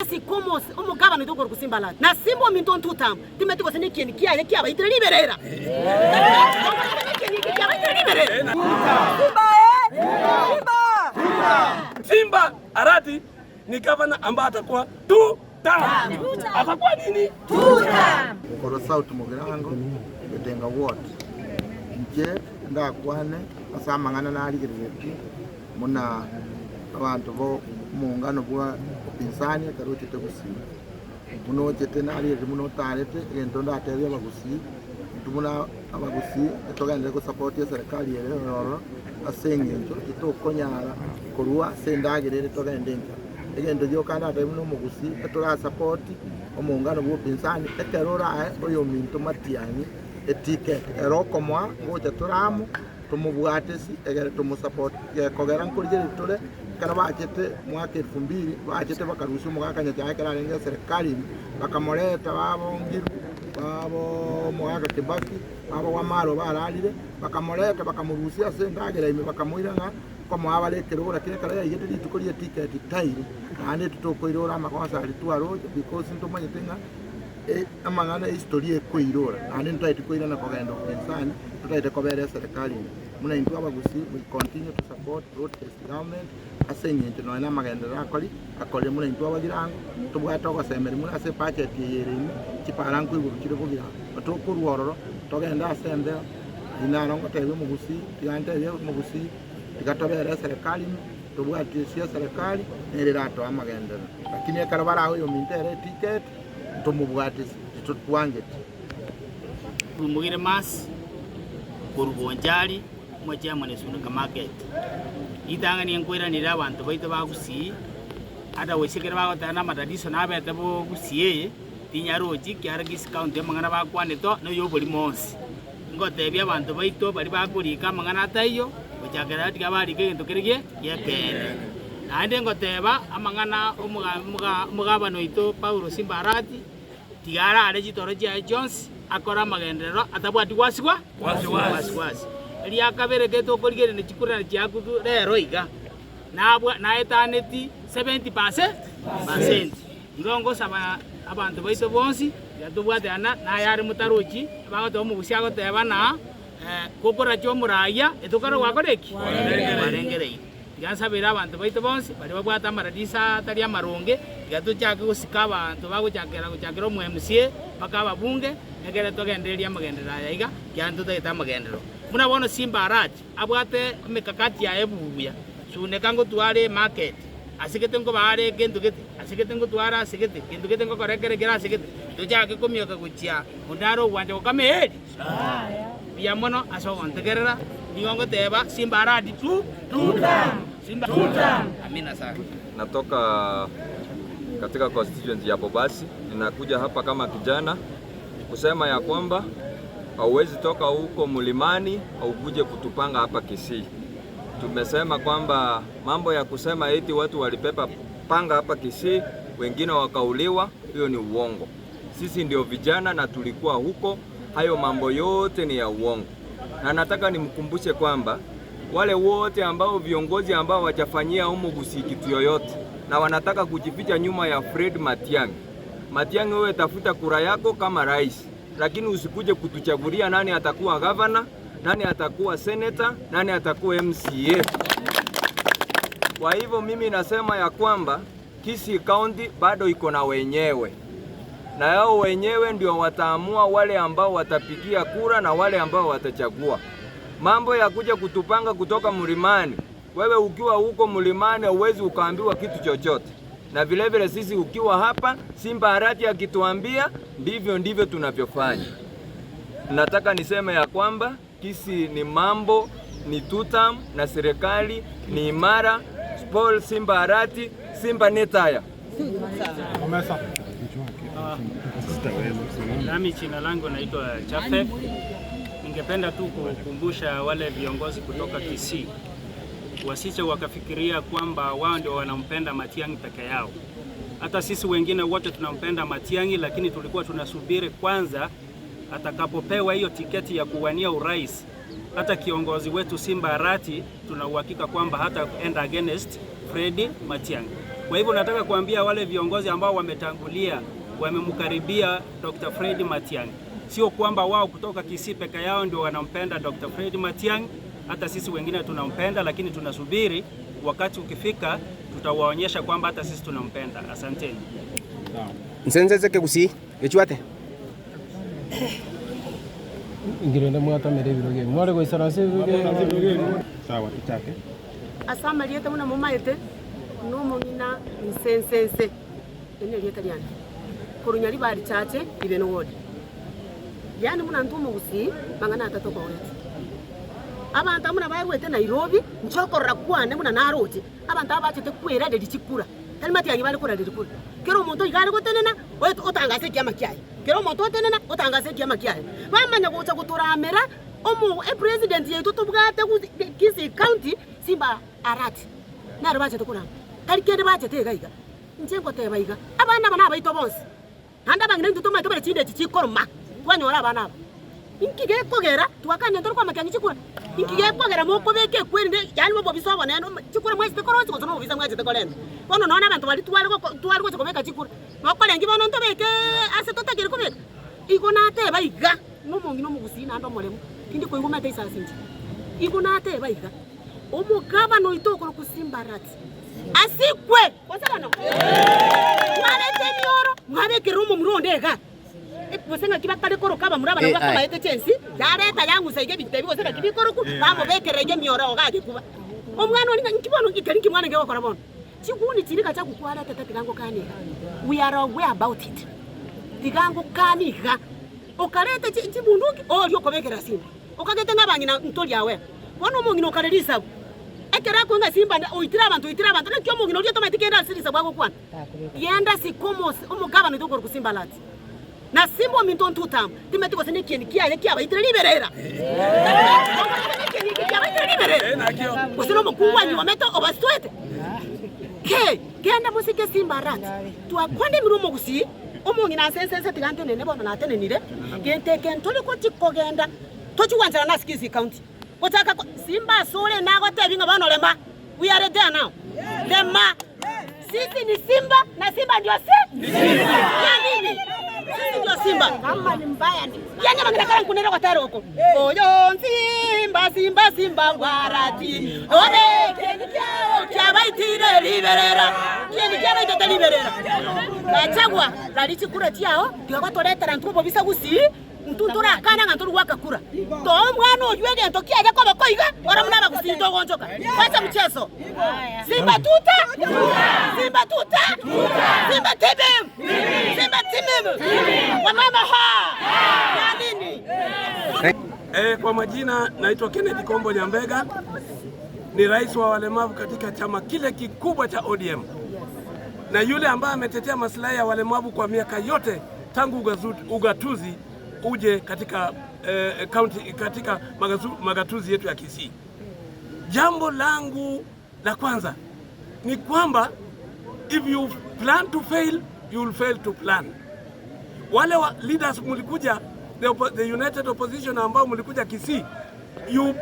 si como umugabano dogor kusimbala na simbo minton tutam timeti ko sene kieni kiya kiya ba itri liberera Simba Arati ni gavana ambaye atakuwa atakuwa nini? Koro South Mugirango Betenga Ward nje ndakwane asamangana naligireti muna abantu bo mungano bwa pinsani karote tegusi muno jete nali muno tarete ngendo ndatere abagusi tumuna abagusi etogende ko support serikali yerero asengenjo itokonyara korua sendagirere togende egendo jokanda ate muno mugusi etola support omungano bwo pinsani eterora oyo minto matiani eticket erokomwa gocha turamu tumubwatesi egere tumusupport kogera nkurije tole kana bachete mwaka 2000 bachete bakaruhusu mugakanya cyake rarenga serikali bakamoleta babongiru babo mwaka Kibaki babo wamaro baralire bakamoleta bakamuruhusia sendagera ime bakamuiranga komo abalekero lakini kala yete ditukolie ticket tairi ane tutokoirora makosa alitwaro because ntomanye tenga amangana historia koirora ane ntwaite koirana kogenda pensani tutaite kobere serikali muna intu abagusi we continue to support protest government asenye no na magendera akole muna intu abagirango tubwata ko semeri muna se packet yereni kiparangu ibukire kugira batokuruororo togenda asende inano ngotebe mugusi yante ye mugusi igatobere serikali tubwati sia serikali nererato amagendera lakini karabara aho yo mintere ticket tumubwati tutwangeti umugire mas kurubonjali moja manesunuka market itanga ni enkwera ni abantu baito bagusi ada wesekera bagotana madadiso nabete bo gusiye tinyaroji kyara discount mangana bakwane to no yo boli monsi ngotebya abantu baito bali bakurika mangana tayo bachagera tikabari kento kirige yepere ande ngoteba amangana umugabano ito Paulo Simba Arati tigara ale jitoro ja Jones akora magendero atabwati wasigwa wasi eli akabere keto koligere ne chikurana chaku rero iga nabwa na etaneti 70% ngongo saba abantu baito bonsi yatubwate ana na yari mutaruchi bagoto mu busyago tebana kokora cyo muraya etokaro wakoreki barengere yansabira abantu baito bonsi bali babwata maradisa tali amaronge yatuchaka gusikaba abantu baguchakera guchakira mu MCA bakaba bunge egere togenderia magendera yaiga kyantu taita magendero muna bono Simba Arati abwate mikakati ya ebubuya suneka ngo tware market asigete ngo bare gendo gete asigete ngo twara asigete gendo gete ngo korekere gera asigete tuchaka kumyoka guchia undaro wanje ukamehedi ya mono aso ontegerera niongo teba Simba Arati Simba amina sana. Natoka katika constituency ya Bobasi, ninakuja hapa kama kijana kusema ya kwamba hauwezi toka huko mlimani au kuje kutupanga hapa Kisii. Tumesema kwamba mambo ya kusema eti watu walipepa panga hapa Kisii wengine wakauliwa, hiyo ni uongo. Sisi ndio vijana na tulikuwa huko, hayo mambo yote ni ya uongo. Na nataka nimkumbushe kwamba wale wote ambao viongozi ambao wajafanyia humu Gusii kitu yoyote na wanataka kujificha nyuma ya Fred Matiang'i, wewe tafuta kura yako kama rais, lakini usikuje kutuchagulia nani atakuwa governor, nani atakuwa senator, nani atakuwa MCA. Kwa hivyo mimi nasema ya kwamba Kisii County bado iko na wenyewe, na hao wenyewe ndio wataamua wale ambao watapigia kura na wale ambao watachagua. Mambo ya kuja kutupanga kutoka mlimani, wewe ukiwa huko mlimani uwezi ukaambiwa kitu chochote. Na vile vile sisi ukiwa hapa Simba Arati akituambia ndivyo tunavyofanya. Nataka niseme ya kwamba Kisii ni mambo ni tutam na serikali ni imara. Paul Simba Arati, Simba netaya. Nami jina langu naitwa Chafe. Ningependa tu kukumbusha wale viongozi kutoka Kisii wasije wakafikiria kwamba wao ndio wanampenda Matiang'i peke yao. Hata sisi wengine wote tunampenda Matiang'i, lakini tulikuwa tunasubiri kwanza atakapopewa hiyo tiketi ya kuwania urais. Hata kiongozi wetu Simba Arati tuna uhakika kwamba hata end against Fred Matiang'i. Kwa hivyo nataka kuambia wale viongozi ambao wametangulia, wamemkaribia Dr. Fred Matiang'i, sio kwamba wao kutoka Kisii peke yao ndio wanampenda Dr. Fred Matiang'i, hata sisi wengine tunampenda, lakini tunasubiri wakati ukifika tutawaonyesha kwamba hata sisi tunampenda. Asanteni. Nsenze ke Kisii echuate ingirende mwata mere biroge mware go isaranse biroge sawa itake asama lieta muna mumaete no mongina nsensense ene lieta lyane kurunyali bari chache ibeno wodi yani muna ntumo Kisii mangana atatoka wete abantu muna bayirwete Nairobi nchokorra kwane muna narote abantu abachete kwera de chikura tali Matiang'i bali kura de chikura kero umuntu igari gotenena wetu utangase kiama kiaye kero umuntu otenena utangase kiama kiaye bamanya gucha guturamera omu president yetu tubwate Kisii county Simba Arati naro bachete kura tali kende bachete gaiga njengo tebaiga abana bana baito bonse handa bangine ntutuma tobere chinde chikoroma twanyora abana inkige kogera twakanye ndorwa Matiang'i chikura inkige kogera moko beke kwende yani bo bisobo neno chikura mwezi tekoro chiko zono biza mwezi tekorene bono nona abantu bali twari kubeka chikura nokolengi bono ntobeke ase totegere kubeka iko nate baiga nomongi no Kisii nando molemo kindi ko ingoma te isasinje iko nate baiga omugaba no itoko ku Simba Arati asikwe wasana mane tenioro mwabeke rumo murondega Wasenga kibakale koro kaba muraba na wakama ete chensi yareta yangu saige bitebi wasenga kibikoro ku bamo bekereje myora ogaje kuba omwana oli nkibono ngikari kimwana ngewe kora bono chikuni chirika cha kukwara tata tigango kani we are aware about it tigango kani ga okarete chibunduki olyo kobekera Simba okagete ngabangi na ntoli yawe bono mongino karelisa ekera ko nga Simba oitira abantu nakyo mongino olyo tomatikenda sirisa bwako kwana yenda sikomos omugaba no ku Simba Arati na Simba minton tutam timetiko sene kieni kiaye kiaba itire liberera usino mkuwa ni wameto obastwete genda musike Simba Arati twakwande mirumo Kisii omongi na sense tigante nene bono na tenenire gente kentoli ko tikogenda tochiwanzana na Kisii county otaka Simba sole nago tebinga bano lemba we are there now lemma sisi ni Simba na Simba ndio sisi nini sisi ndio Simba kama ni mbaya ni yanya mangina kala kunera kwa taro huko oyo Simba Arati ode kenikao kyabaitire liberera kenikabaitire liberera bachagwa lalichi kura tiao tiwa toletera ntubo bisa Kisii ntuntura kana nganturu wakakura to mwana oyuege ntokia aje kwa koiga ora mnaba Kisii ndogonjoka acha mchezo Simba tuta Simba tebem Simba timem wamama ha nini Kwa majina naitwa Kennedy Kombo Nyambega, ni rais wa walemavu katika chama kile kikubwa cha ODM na yule ambaye ametetea maslahi ya walemavu kwa miaka yote tangu ugatuzi uje katika county katika magatuzi yetu ya Kisii. Jambo langu la kwanza ni kwamba if you plan to fail, you will fail to plan. Wale leaders mulikuja the United Opposition ambao mulikuja Kisii, you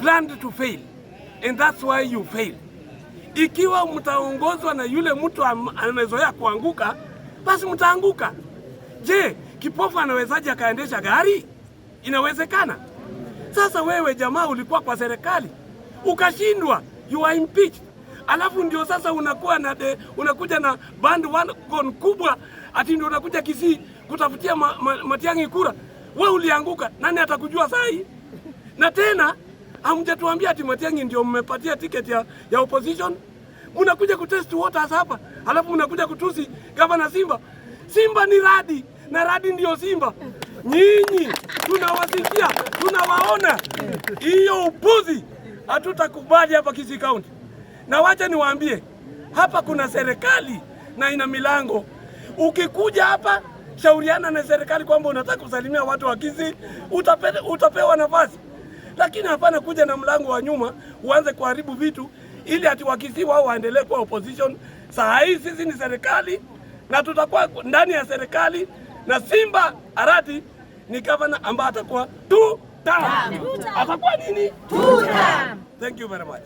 planned to fail and that's why you fail. Ikiwa mtaongozwa na yule mtu amezoea kuanguka, basi mtaanguka. Je, kipofu anawezaje akaendesha gari? Inawezekana. Sasa wewe jamaa ulikuwa kwa serikali ukashindwa, you are impeached. Alafu ndio sasa unakuja na band wagon kubwa ati ndio unakuja Kisii kutafutia Matiang'i kura. Wewe ulianguka, nani atakujua sahi? Na tena hamjatuambia ati Matiang'i ndio mmepatia ticket ya opposition. Mnakuja kutest waters hapa, alafu mnakuja kutusi gavana Simba. Simba ni radi na radi ndio Simba. Nyinyi tunawasikia, tunawaona. Hiyo upuzi hatutakubali hapa Kisii County. Na wacha niwaambie, hapa kuna serikali na ina milango. Ukikuja hapa shauriana na serikali kwamba unataka kusalimia watu wa Kisii, utapewa nafasi. Lakini hapana kuja na mlango wa nyuma uanze kuharibu vitu ili ati wa Kisii wao waendelee kuwa opposition. Saa hii sisi ni serikali na tutakuwa ndani ya serikali, na Simba Arati ni governor ambaye atakuwa 2 term. Atakuwa nini? 2 term. Thank you very much.